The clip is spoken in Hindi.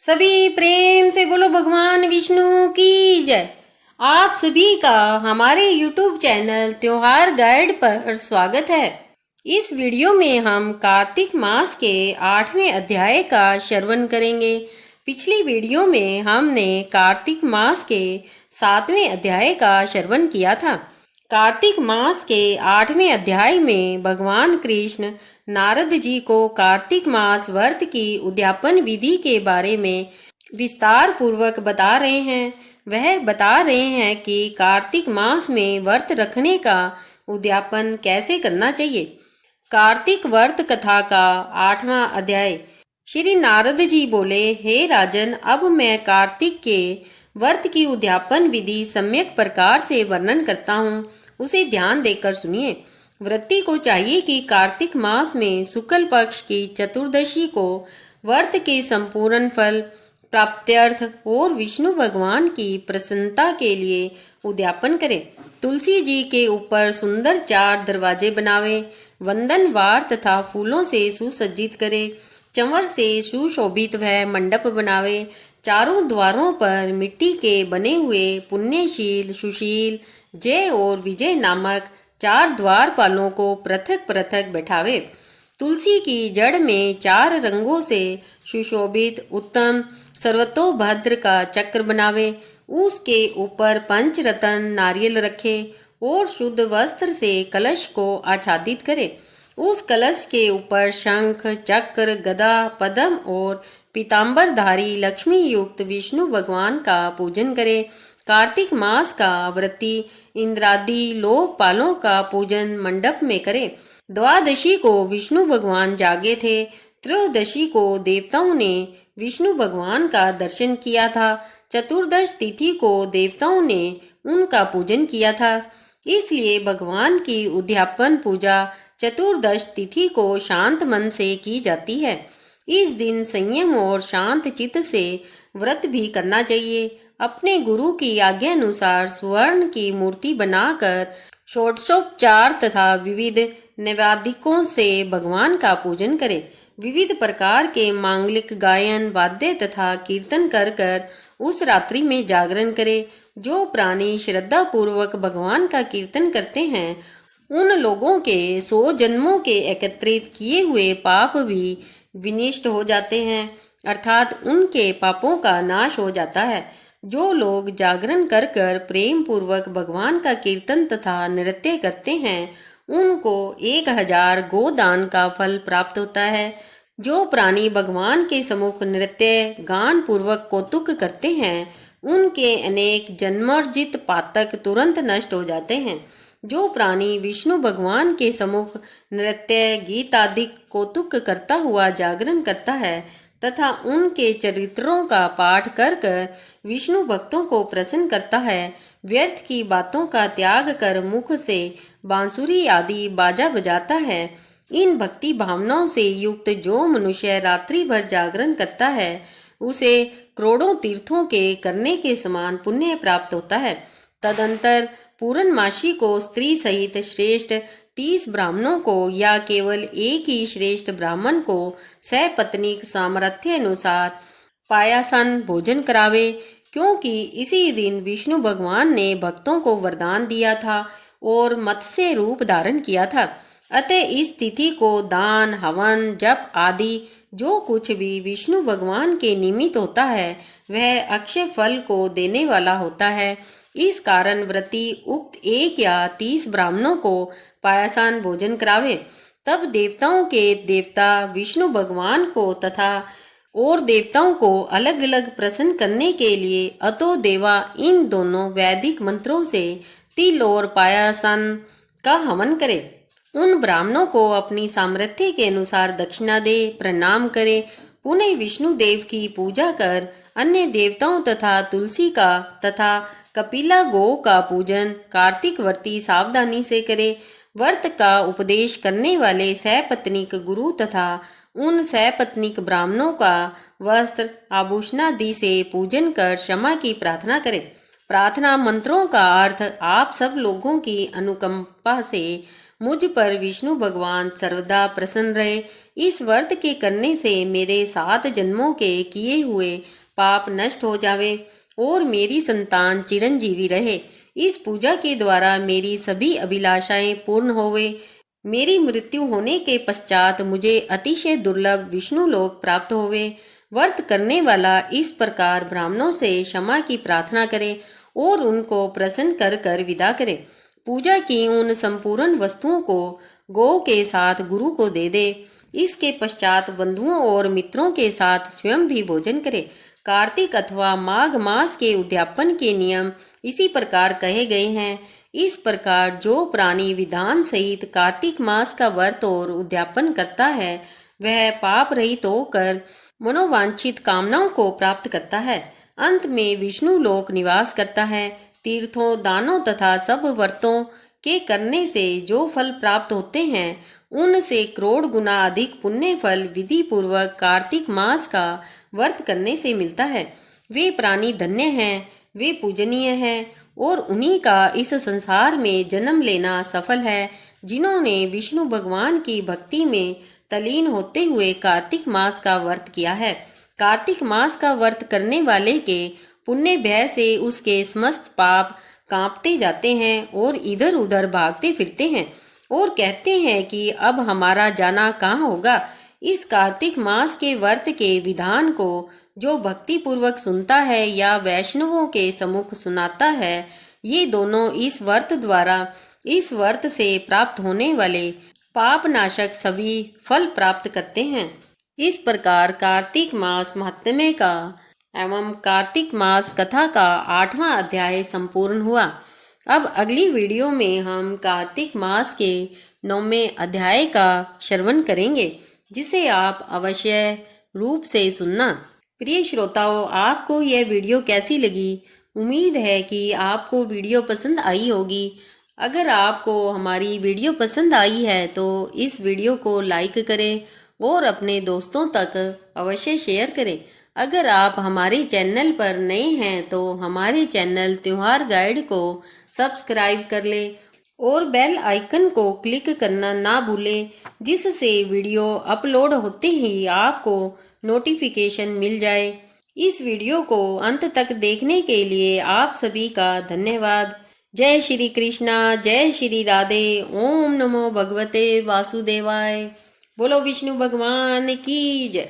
सभी प्रेम से बोलो भगवान विष्णु की जय। आप सभी का हमारे YouTube चैनल त्योहार गाइड पर स्वागत है। इस वीडियो में हम कार्तिक मास के 8वें अध्याय का श्रवण करेंगे। पिछली वीडियो में हमने कार्तिक मास के 7वें अध्याय का श्रवण किया था। कार्तिक मास के 8वें अध्याय में भगवान कृष्ण नारद जी को कार्तिक मास व्रत की उद्यापन विधि के बारे में विस्तार पूर्वक बता रहे हैं। वह बता रहे हैं कि कार्तिक मास में व्रत रखने का उद्यापन कैसे करना चाहिए। कार्तिक व्रत कथा का 8वां अध्याय। श्री नारद जी बोले, हे राजन, अब मैं कार्तिक के व्रत की उद्यापन विधि सम्यक प्रकार से वर्णन करता हूँ, उसे ध्यान देकर सुनिए। व्रती को चाहिए कि कार्तिक मास में शुक्ल पक्ष की चतुर्दशी को व्रत के संपूर्ण फल प्राप्त्यर्थ और विष्णु भगवान की प्रसन्नता के लिए उद्यापन करे। तुलसी जी के ऊपर सुंदर 4 दरवाजे बनावे, वंदन वार तथा फूलों से सुसज्जित करे, चंवर से सुशोभित वह मंडप बनावे। चारों द्वारों पर मिट्टी के बने हुए पुण्यशील, सुशील, जय और विजय नामक 4 द्वारपालों को पृथक पृथक बैठावे। तुलसी की जड़ में 4 रंगों से सुशोभित उत्तम सर्वतोभद्र का चक्र बनावे। उसके ऊपर पंचरत्न नारियल रखे और शुद्ध वस्त्र से कलश को आच्छादित करे। उस कलश के ऊपर शंख, चक्र, गदा, पद्म और पीताम्बरधारी लक्ष्मी युक्त विष्णु भगवान का पूजन करे। कार्तिक मास का व्रती इंद्रादि लोकपालों का पूजन मंडप में करे। द्वादशी को विष्णु भगवान जागे थे। त्रयोदशी को देवताओं ने विष्णु भगवान का दर्शन किया था। चतुर्दश तिथि को देवताओं ने उनका पूजन किया था। इसलिए भगवान की उद्यापन पूजा चतुर्दश तिथि को शांत मन से की जाती है। इस दिन संयम और शांत चित्त से व्रत भी करना चाहिए। अपने गुरु की आज्ञा अनुसार स्वर्ण की मूर्ति बनाकर षोडशोपचार तथा विविध नैवेद्यों से भगवान का पूजन करें। विविध प्रकार के मांगलिक गायन, वाद्य तथा कीर्तन कर कर उस रात्रि में जागरण करें। जो प्राणी श्रद्धा पूर्वक भगवान का कीर्तन करते हैं, उन लोगों के 100 जन्मों के एकत्रित किए हुए पाप भी विनिष्ट हो जाते हैं, अर्थात उनके पापों का नाश हो जाता है। जो लोग जागरण कर कर प्रेम पूर्वक भगवान का कीर्तन तथा नृत्य करते हैं, उनको 1000 गोदान का फल प्राप्त होता है। जो प्राणी भगवान के सम्मुख नृत्य गान पूर्वक कौतुक करते हैं, उनके अनेक जन्मार्जित पातक तुरंत नष्ट हो जाते हैं। जो प्राणी विष्णु भगवान के सम्मुख नृत्य गीत आदि कौतुक करता हुआ जागरण करता है तथा उनके चरित्रों का पाठ कर कर विष्णु भक्तों को प्रसन्न करता है, व्यर्थ की बातों का त्याग कर मुख से बांसुरी आदि बाजा बजाता है, इन भक्ति भावनाओं से युक्त जो मनुष्य रात्रि भर जागरण करता है, उसे करोड़ों तीर्थों के करने के समान पुण्य प्राप्त होता है। तदंतर पूर्णमासी को स्त्री सहित श्रेष्ठ 30 ब्राह्मणों को या केवल एक ही श्रेष्ठ ब्राह्मण को सपत्नीक सामर्थ्य अनुसार पायासन भोजन करावे, क्योंकि इसी दिन विष्णु भगवान ने भक्तों को वरदान दिया था और मत्स्य रूप धारण किया था। अतः इस तिथि को दान, हवन, जप आदि जो कुछ भी विष्णु भगवान के निमित्त होता है, वह अक्षय फल को देने वाला होता है। इस कारण व्रती उक्त 1 या 30 ब्राह्मणों को पायासान भोजन करावे। तब देवताओं के देवता विष्णु भगवान को तथा और देवताओं को अलग अलग प्रसन्न करने के लिए अतो देवा इन दोनों वैदिक मंत्रों से तिल और पायासान का हवन करे। उन ब्राह्मणों को अपनी सामर्थ्य के अनुसार दक्षिणा दे, प्रणाम करे। पुनः विष्णु देव की पूजा कर अन्य देवताओं तथा तुलसी का तथा कपिला गो का पूजन कार्तिक व्रती सावधानी से करे। व्रत का उपदेश करने वाले सपत्नीक गुरु तथा उन सपत्नीक ब्राह्मणों का वस्त्र आभूषणादि से पूजन कर क्षमा की प्रार्थना करें। प्रार्थना मंत्रों का अर्थ आप सब लोगों की अनुकंपा से मुझ पर विष्णु भगवान सर्वदा प्रसन्न रहे। इस व्रत के करने से मेरे 7 जन्मों के किए हुए पाप नष्ट हो जावे और मेरी संतान चिरंजीवी रहे। इस पूजा के द्वारा मेरी सभी अभिलाषाएं पूर्ण होवे। मेरी मृत्यु होने के पश्चात मुझे अतिशय दुर्लभ विष्णु लोक प्राप्त होवे। व्रत करने वाला इस प्रकार ब्राह्मणों से क्षमा की प्रार्थना करे और उनको प्रसन्न कर कर विदा करे। पूजा की उन संपूर्ण वस्तुओं को गौ के साथ गुरु को दे दे। इसके पश्चात बंधुओं और मित्रों के साथ स्वयं भी भोजन करे। कार्तिक अथवा माघ मास के उद्यापन के नियम इसी प्रकार कहे गए हैं। इस प्रकार जो प्राणी विधान सहित कार्तिक मास का व्रत और उद्यापन करता है वह पाप रहित होकर मनोवांछित कामनाओं को प्राप्त करता है। अंत में विष्णु लोक निवास करता है। तीर्थों, दानों तथा सब व्रतों के करने से जो फल प्राप्त होते हैं उनसे करोड़ गुना अधिक पुण्य फल विधि पूर्वक कार्तिक मास का व्रत करने से मिलता है। वे प्राणी धन्य हैं, वे पूजनीय हैं और उन्हीं का इस संसार में जन्म लेना सफल है जिन्होंने विष्णु भगवान की भक्ति में तलीन होते हुए कार्तिक मास का व्रत किया है। कार्तिक मास का व्रत करने वाले के पुण्य भय से उसके समस्त पाप कांपते जाते हैं और इधर उधर भागते फिरते हैं और कहते हैं कि अब हमारा जाना कहाँ होगा। इस कार्तिक मास के व्रत के विधान को जो भक्ति पूर्वक सुनता है या वैष्णवों के सम्मुख सुनाता है, ये दोनों इस व्रत द्वारा इस व्रत से प्राप्त होने वाले पाप नाशक सभी फल प्राप्त करते हैं। इस प्रकार कार्तिक मास महात्म्य का एवं कार्तिक मास कथा का 8वां अध्याय संपूर्ण हुआ। अब अगली वीडियो में हम कार्तिक मास के 9वें अध्याय का श्रवण करेंगे, जिसे आप अवश्य रूप से सुनना। प्रिय श्रोताओं, आपको यह वीडियो कैसी लगी? उम्मीद है कि आपको वीडियो पसंद आई होगी। अगर आपको हमारी वीडियो पसंद आई है तो इस वीडियो को लाइक करें और अपने दोस्तों तक अवश्य शेयर करें। अगर आप हमारे चैनल पर नए हैं तो हमारे चैनल त्योहार गाइड को सब्सक्राइब कर लें और बेल आइकन को क्लिक करना ना भूलें, जिससे वीडियो अपलोड होते ही आपको नोटिफिकेशन मिल जाए। इस वीडियो को अंत तक देखने के लिए आप सभी का धन्यवाद। जय श्री कृष्णा, जय श्री राधे। ओम नमो भगवते वासुदेवाय। बोलो विष्णु भगवान की जय।